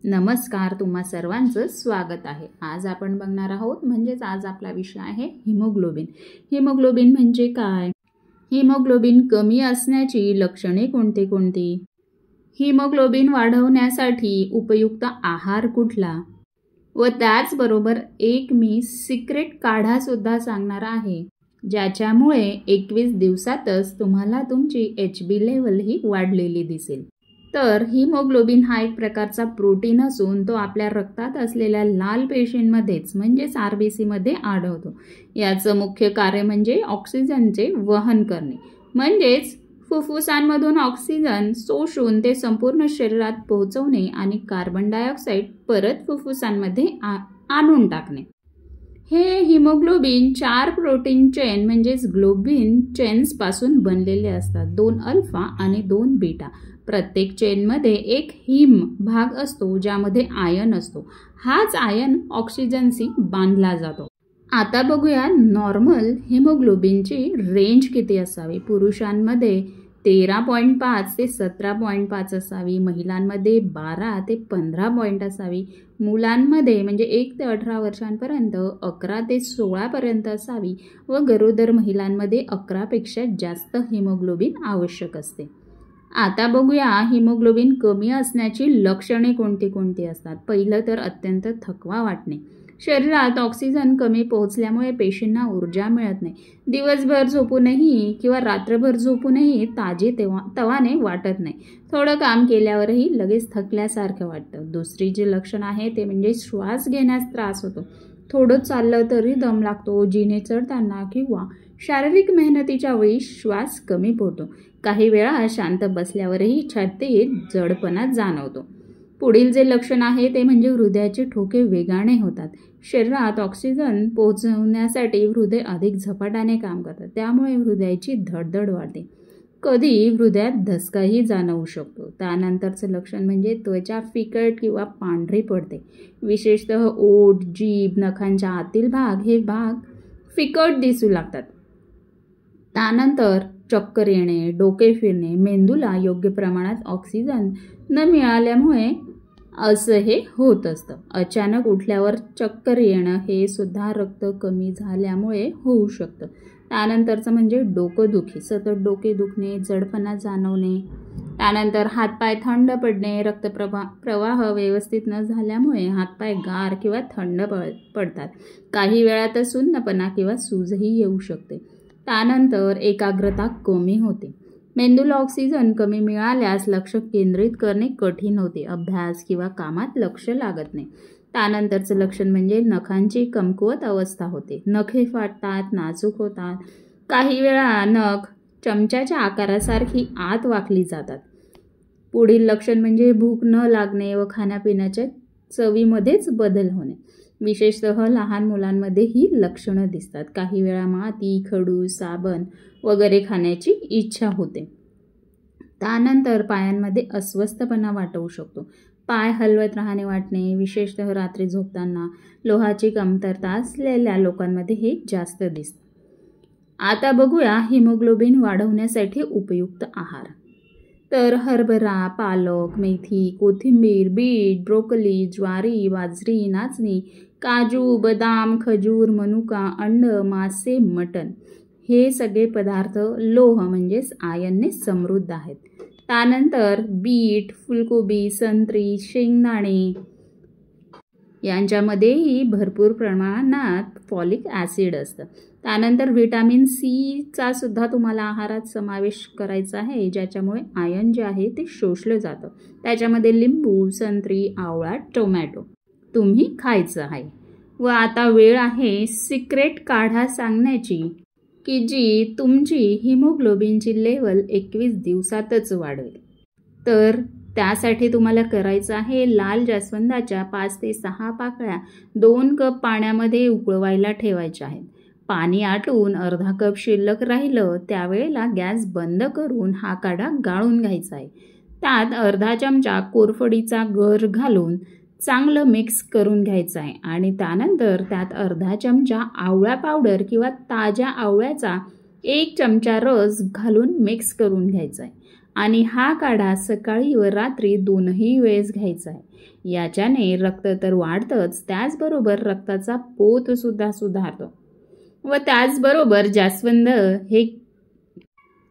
नमस्कार, तुम्हा सर्वांचं स्वागत आहे। आज आपण बघणार आहोत आज आपला विषय आहे हिमोग्लोबिन। हिमोग्लोबिन म्हणजे काय? हिमोग्लोबिन कमी असण्याची लक्षणे कोणती कोणती? हिमोग्लोबिन वाढवण्यासाठी उपयुक्त आहार कुठला? व त्याचबरोबर एक मी सिक्रेट काढा सुद्धा सांगणार आहे, ज्याच्यामुळे 21 दिवसातच तुम्हाला तुमची HB लेवल ही वाढलेली दिसेल। तर हिमोग्लोबिन हा एक प्रकारचा प्रोटीन असून तो आपल्या रक्तात असलेल्या लाल पेशींमध्येच म्हणजेच RBC मध्ये आढळतो। याचं मुख्य कार्य म्हणजे ऑक्सिजनचे वहन करणे, म्हणजेच फुफ्फुसांमधून ऑक्सिजन शोषून ते संपूर्ण शरीरात पोहोचवणे आणि कार्बन डायऑक्साईड परत फुफ्फुसांमध्ये आणून टाकणे। हे हिमोग्लोबिन 4 प्रोटीन चेन म्हणजेच ग्लोबिन चेन्स पासून बनलेले असतात, 2 अल्फा आणि 2 बीटा। प्रत्येक चेनमध्ये एक हिम भाग असतो ज्यामध्ये आयन असतो। हाच आयन ऑक्सिजनशी बांधला जातो। आता बघूया नॉर्मल हिमोग्लोबिनची रेंज किती असावी। पुरुषांमध्ये 13.5 ते 17.5 असावी, महिलांमध्ये 12 ते 15 पॉइंट असावी, मुलांमध्ये म्हणजे 1 ते 18 वर्षांपर्यंत 11 ते 16 पर्यंत असावी व गरोदर महिलांमध्ये 11 पेक्षा जास्त हिमोग्लोबिन आवश्यक असते। आता बघूया हिमोग्लोबिन कमी असण्याची लक्षणे कोणती कोणती असतात। पहिलं तर अत्यंत थकवा वाटणे। शरीरात ऑक्सिजन कमी पोहोचल्यामुळे पेशींना ऊर्जा मिळत नाही। दिवसभर झोपूनही किंवा रात्रभर झोपूनही तवाने वाटत नाही। थोडं काम केल्यावरही लगेच थकल्यासारखं वाटतं। दुसरी जे लक्षण आहे ते म्हणजे श्वास घेण्यास त्रास होतो। थोडं चाललं तरी दम लागतो। जिने चढताना किंवा शारीरिक मेहनतीच्या वेळी श्वास कमी पडतो। काही वेळा शांत बसल्यावरही छातीत जडपणा जाणवतो। पुढील जे लक्षण आहे ते म्हणजे हृदयाचे ठोके वेगाने होतात। शरीरात ऑक्सिजन पोहोचवण्यासाठी हृदय अधिक झपाट्याने काम करतं, त्यामुळे हृदयाची धडधड वाढते। कधी हृदयात धसकाही जाणवू शकतो। त्यानंतरचं लक्षण म्हणजे त्वचा फिकट किंवा पांढरी पडते। विशेषतः ओठ, जीभ, नखांच्या आतील भाग हे भाग फिकट दिसू लागतात। त्यानंतर चक्कर येणे, डोके फिरणे, मेंदूला योग्य प्रमाणात ऑक्सिजन न मिळाल्यामुळे असं हे होत असतं। अचानक उठल्यावर चक्कर येणं हे सुद्धा रक्त कमी झाल्यामुळे होऊ शकतं। त्यानंतरचं म्हणजे डोकेदुखी, सतत डोके दुखणे, जडपणा जाणवणे। त्यानंतर हातपाय थंड पडणे, रक्तप्रवाह व्यवस्थित न झाल्यामुळे हातपाय गार किंवा थंड पडतात। काही वेळा तर सुन्नपणा किंवा सूजही येऊ शकते। त्यानंतर एकाग्रता कमी होते। मेंदूला ऑक्सिजन कमी मिळाल्यास लक्ष केंद्रित करणे कठीण होते। अभ्यास किंवा कामात लक्ष लागत नाही। त्यानंतरचं लक्षण म्हणजे नखांची कमकुवत अवस्था होते। नखे फाटतात, नाजूक होतात। काही वेळा नख चमच्याच्या आकारासारखी आत वाकली जातात। पुढील लक्षण म्हणजे भूक न लागणे व खाण्यापिण्याच्या चवीमध्येच बदल होणे। विशेषतः लहान मुलांमध्ये ही लक्षणं दिसतात। काही वेळा माती, खडू, साबण वगैरे खाण्याची इच्छा होते। त्यानंतर पायांमध्ये अस्वस्थपणा वाटू शकतो। पाय हलवत राहणे वाटणे, विशेषतः रात्री झोपताना। लोहाची कमतरता असलेल्या लोकांमध्ये हे जास्त दिसतं। आता बघूया हिमोग्लोबिन वाढवण्यासाठी उपयुक्त आहार। तर हरभरा, पालक, मेथी, कोथिंबीर, बीट, ब्रोकोली, ज्वारी, बाजरी, नाचणी, काजू, बदाम, खजूर, मनुका, अंड, मासे, मटण हे सगळे पदार्थ लोह म्हणजेच आयनने समृद्ध आहेत। त्यानंतर बीट, फुलकोबी, संत्री, शेंगदाणे यांच्यामध्येही भरपूर प्रमाणात फॉलिक ॲसिड असतं। त्यानंतर व्हिटॅमिन सीचा सुद्धा तुम्हाला आहारात समावेश करायचा आहे, ज्याच्यामुळे आयन जे आहे ते शोषलं जातं। त्याच्यामध्ये लिंबू, संत्री, आवळा, टोमॅटो तुम्ही खायचं आहे। व आता वेळ आहे सिक्रेट काढा सांगण्याची, की जी तुमची हिमोग्लोबिनची लेवल 21 दिवसातच वाढवेल। तर त्यासाठी तुम्हाला करायचं आहे, लाल जास्वंदाच्या 5 ते 6 पाकळ्या 2 कप पाण्यामध्ये उकळवायला ठेवायच्या आहेत। पाणी आटून अर्धा कप शिल्लक राहिलं त्यावेळेला गॅस बंद करून हा काढा गाळून घ्यायचा आहे। त्यात अर्धा चमचा कोरफडीचा गर घालून चांगलं मिक्स करून घ्यायचं आहे आणि त्यानंतर त्यात अर्धा चमचा आवळा पावडर किंवा ताज्या आवळ्याचा 1 चमचा रस घालून मिक्स करून घ्यायचा आहे। आणि हा काढा सकाळी व रात्री दोनही वेळेस घ्यायचा आहे। याच्याने रक्त तर वाढतंच, त्याचबरोबर रक्ताचा पोत सुद्धा सुधारतो व त्याचबरोबर जास्वंद हे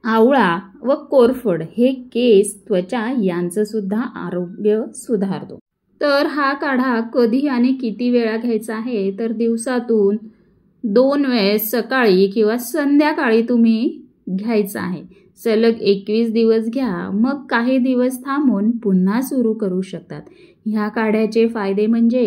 आवळा व कोरफड हे केस, त्वचा यांचं सुद्धा आरोग्य सुधारतो। तर हा काढा कधी आणि किती वेळा घ्यायचा आहे, तर दिवसातून 2 वेळेस सकाळी किंवा संध्याकाळी तुम्ही घ्यायचा आहे। सलग 21 दिवस घ्या, मग काही दिवस थांबून पुन्हा सुरू करू शकतात। ह्या काढ्याचे फायदे म्हणजे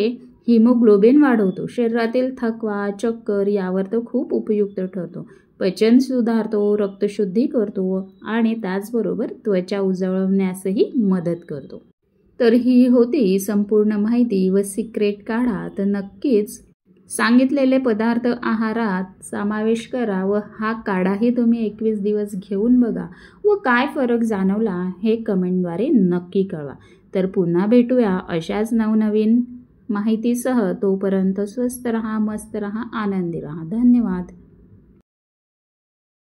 हिमोग्लोबिन वाढवतो, शरीरातील थकवा, चक्कर यावर तो खूप उपयुक्त ठरतो, पचन सुधारतो, रक्तशुद्धी करतो आणि त्याचबरोबर त्वचा उजळवण्यासही मदत करतो। तर ही होती संपूर्ण माहिती व सिक्रेट काढा। तर नक्कीच सांगितलेले पदार्थ आहारात समावेश करा व हा काढाही तुम्ही 21 दिवस घेऊन बघा व काय फरक जाणवला हे कमेंटद्वारे नक्की कळवा। तर पुन्हा भेटूया अशाच नवनवीन माहितीसह। तोपर्यंत स्वस्थ रहा, मस्त रहा, आनंदी रहा। धन्यवाद।